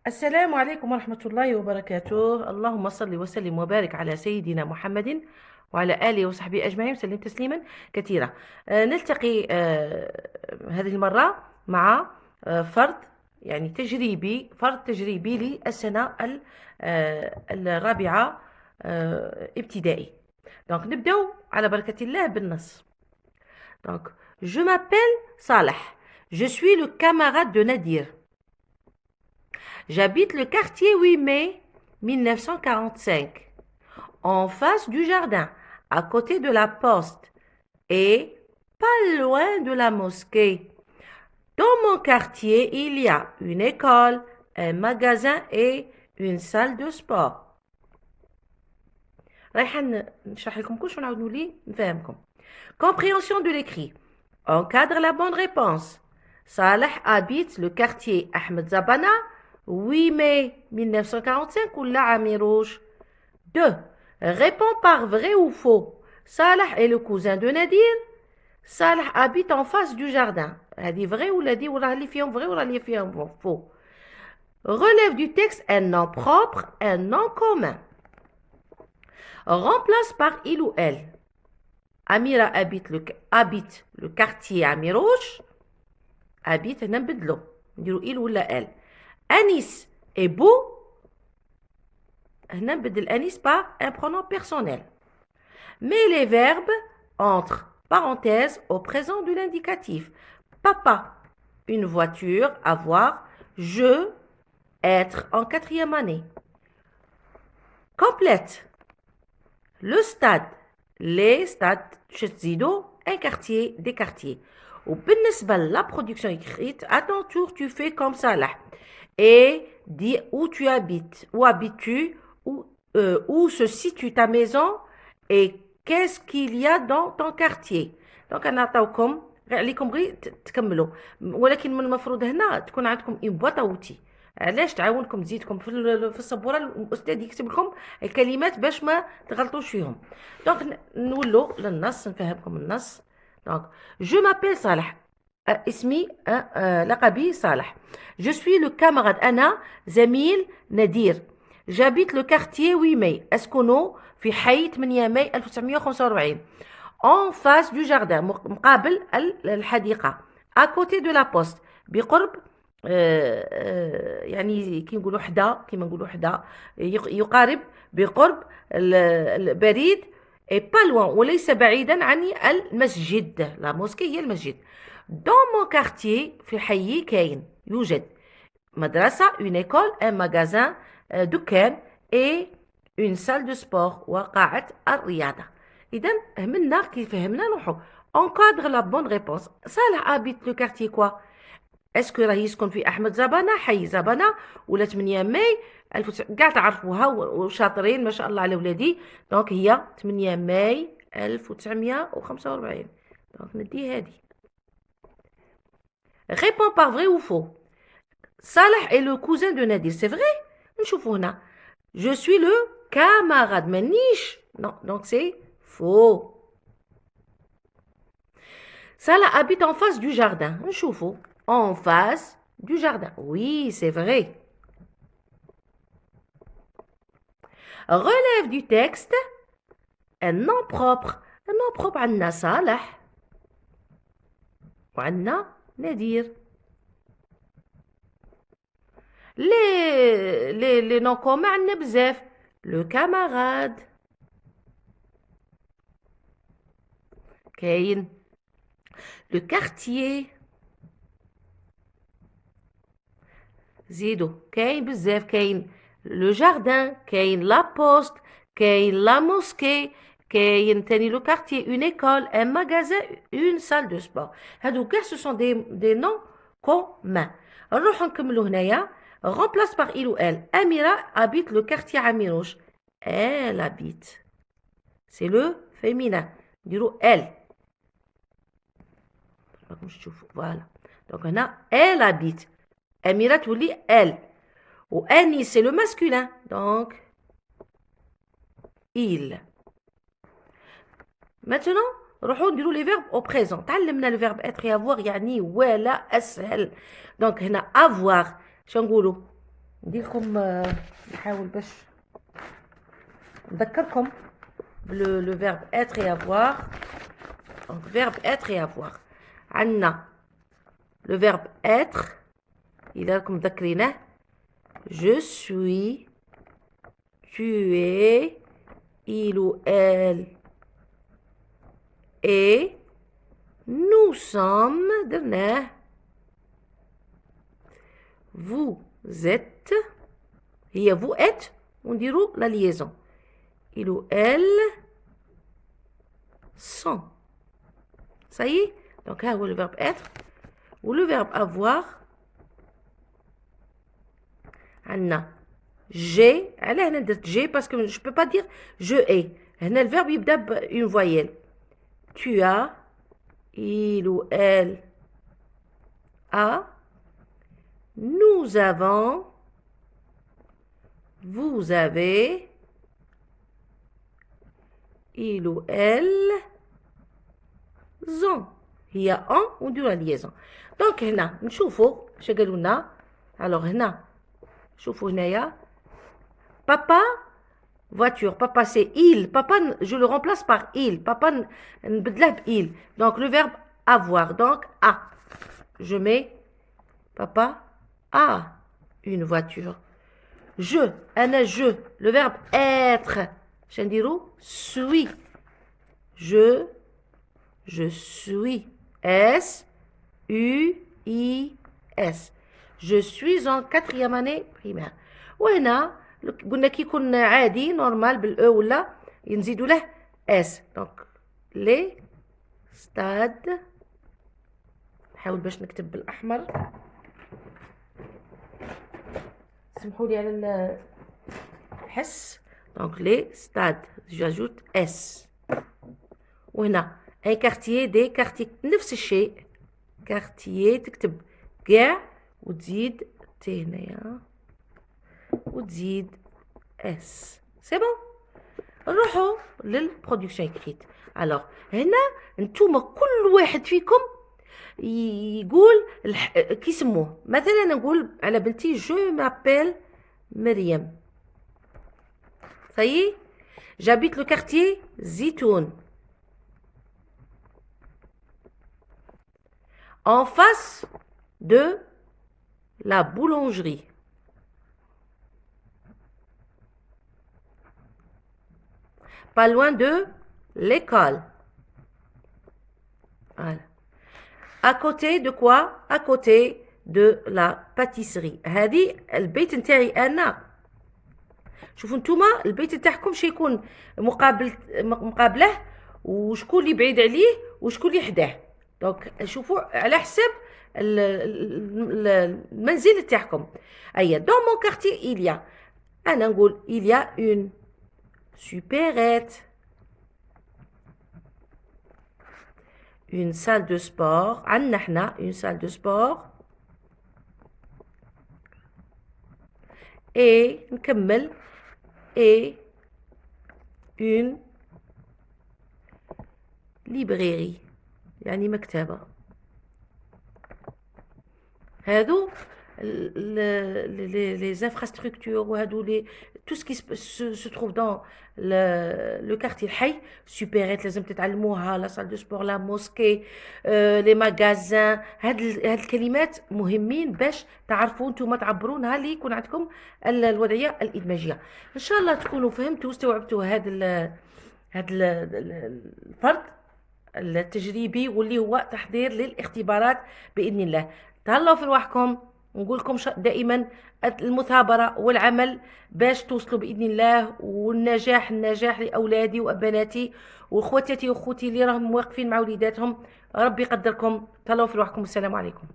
السلام عليكم ورحمة الله وبركاته. اللهم صل وسلم وبارك على سيدنا محمد وعلى آله وصحبه أجمعين وسلم تسليما كثيرا. نلتقي هذه المرة مع فرض يعني فرض تجريبي للسنة الرابعة ابتدائي. دونك نبدأ على بركة الله بالنص. دونك je m'appelle Salah. Je suis le camarade de Nadir. J'habite le quartier 8 mai 1945, en face du jardin, à côté de la poste et pas loin de la mosquée. Dans mon quartier, il y a une école, un magasin et une salle de sport. رايحة نشرح لكم كلش ونعاود نولي نفهمكم. Compréhension de l'écrit. Encadre la bonne réponse. Salah habite le quartier Ahmed Zabana, 8 mai 1945 ou la Amirouche. 2. Réponds par vrai ou faux. Salah est le cousin de Nadir. Salah habite en face du jardin. هذه vrai ou la dit ولا اللي فيهم vrai ولا اللي فيهم faux. Relève du texte un nom propre, un nom commun. Remplace par il ou elle. Amira habite le quartier Amirouche. Habite هنا نبدلو نديرو il ولا elle. Anis est beau. هنا نبدل Anis par un pronom personnel. Mets les verbes entre parenthèses au présent de l'indicatif. Papa, une voiture, avoir, je, être en 4e année. Complète. Le stade, les stades, Chetzido, un quartier, des quartiers. وبالنسبة la production écrite, à ton tour, tu fais comme ça là. Et dis où tu habites, où habites-tu, où se situe ta maison et qu'est-ce qu'il y a dans ton quartier. Donc أنا أعطاوكم عليكم غير تكملوا، ولكن من المفروض هنا تكون عندكم إن بواط أوتي. علاش تعاونكم تزيدكم في السبوره الاستاذ يكتب لكم الكلمات باش ما تغلطوش فيهم. دونك نولوا للنص نفهمكم النص. دونك جو مابيل صالح، اسمي لقبي صالح. جو سوي لو كاماراد، انا زميل نادير. جابيت لو كارتيي 8 ماي، اسكن في حي 8 ماي 1945. en face du jardin، مقابل الحديقه. à côté de la poste، بقرب يعني كيما نقولوا حدا يقارب بقرب البريد. et pas loin وليس بعيدا عن المسجد. لا موسكي هي المسجد. dans mon quartier في حيي كاين يوجد مدرسة، une école، un magasin دكان et une salle de sport وقاعة الرياضة. إذا منا كيف فهمنا نروحو encadre la bonne réponse. صالح habite le quartier quoi؟ اسكو راه يسكن في احمد زبانه، حي زبانه، ولا 8 ماي كاع تعرفوها وشاطرين ما شاء الله على ولادي. دونك هي 8 ماي 1945. دونك ندي هذه. ريبون بار فري ou faux. صالح est le cousin de Nadir. c'est vrai. نشوفوا هنا je suis le camarade مانيش. non donc c'est faux. صالح habite en face du jardin. نشوفوا en face du jardin. Oui, c'est vrai. Relève du texte un nom propre. Un nom propre عندنا صالح وعندنا نادير. les noms communs عندنا بزاف. le camarade كاين. le quartier زيدو كاين بزاف. كاين لو جاردان، كاين لا بوست، كاين لا موسكي، كاين تاني لو كارتيي، اون ايكول، ان ماغازان، اون سال دو سبور. هادو كاع سو سون دي نون كومان. نروحو نكملو هنايا. remplace par il ou elle. Amira habite le quartier Amirouche. Elle habite. C'est le féminin. نديرو elle. راكم تشوفوا فوالا. دونك هنا elle habite. Amira تولي elle. Ou Anis c'est le masculin. Donc il. Maintenant نروحو نديرو les verbes au présent. تعلمنا le verbe être et avoir يعني ولا أسهل. Donc هنا avoir شنو نقولو؟ نديركم نحاول باش نذكركم le verbe être et avoir. Donc verbe être et avoir. عندنا le verbe être. إلا راكم مذكرينه. Je suis, tu es, il ou elle est, nous sommes, درناه. Vous êtes, هي vous êtes, ونديرو la liaison. Il ou elle sont. Ça y est? Donc là, le verbe être ou le verbe avoir. Anna. J'ai. Elle a dit j'ai parce que je ne peux pas dire je ai. Le verbe il a une voyelle. Tu as. Il ou elle a. Nous avons. Vous avez. Il ou elle ont. Il y a un ou deux la liaison. Donc, هنا نشوفوا شو قالوا لنا. Alors, هنا شوفوا هنايا. Papa, voiture. Papa, c'est il. Papa, je le remplace par il. Papa, نبدله il. Donc, le verbe avoir. Donc, a. Je mets papa a une voiture. Je. أنا je. Le verbe être. شنديرو suis. Je suis. S U I S. Je suis en 4e année primaire. وهنا قلنا كي يكون عادي نورمال بالاو ولا نزيدوا له اس. دونك لي ستاد. نحاول باش نكتب بالاحمر. سمحوا لي على الحس. دونك لي ستاد جاجوت اس. وهنا اي كارتيي دي كارتي نفس الشيء. كارتيي تكتب كاع وتزيد تي هنايا وتزيد اس. سي بون. نروحوا للبرودكسيون اكريت. الوغ هنا نتوما كل واحد فيكم يقول كي يسموه. مثلا نقول على بنتي جو مابيل مريم. صايي جابيت لو كارتيي زيتون. En face de la boulangerie. Pas loin de l'école. Voilà. À côté de quoi? À côté de la pâtisserie. هذه البيت نتاعي أنا. شوفوا نتوما البيت نتاعكم شي يكون مقابله وشكون اللي بعيد عليه وشكون اللي حداه. دونك شوفوا على حسب المنزل تاعكم. ايا دون مون كارتي إليا. انا نقول إليا اون سوبيريت. اون سال دو سبور. عندنا حنا اون سال دو سبور. اي نكمل اي اون ليبريري يعني مكتبة. هادو les infrastructures وهادو tout ce qui se trouve dans le quartier الحي. سوبيريت لازم تتعلموها. لا سال دو سبور، لا موسكي، لي ماغازان. هاد الكلمات مهمين باش تعرفوا نتوما تعبرونها اللي يكون عندكم الوضعيه الادماجيه. ان شاء الله تكونوا فهمتوا واستوعبتوا هاد الفرد التجريبي واللي هو تحضير للاختبارات باذن الله. تهلاو في رواحكم. نقول لكم دائما المثابره والعمل باش توصلوا باذن الله. والنجاح لاولادي وبناتي واخواتي واخوتي اللي راهم واقفين مع وليداتهم. ربي يقدركم. تهلاو في رواحكم. السلام عليكم.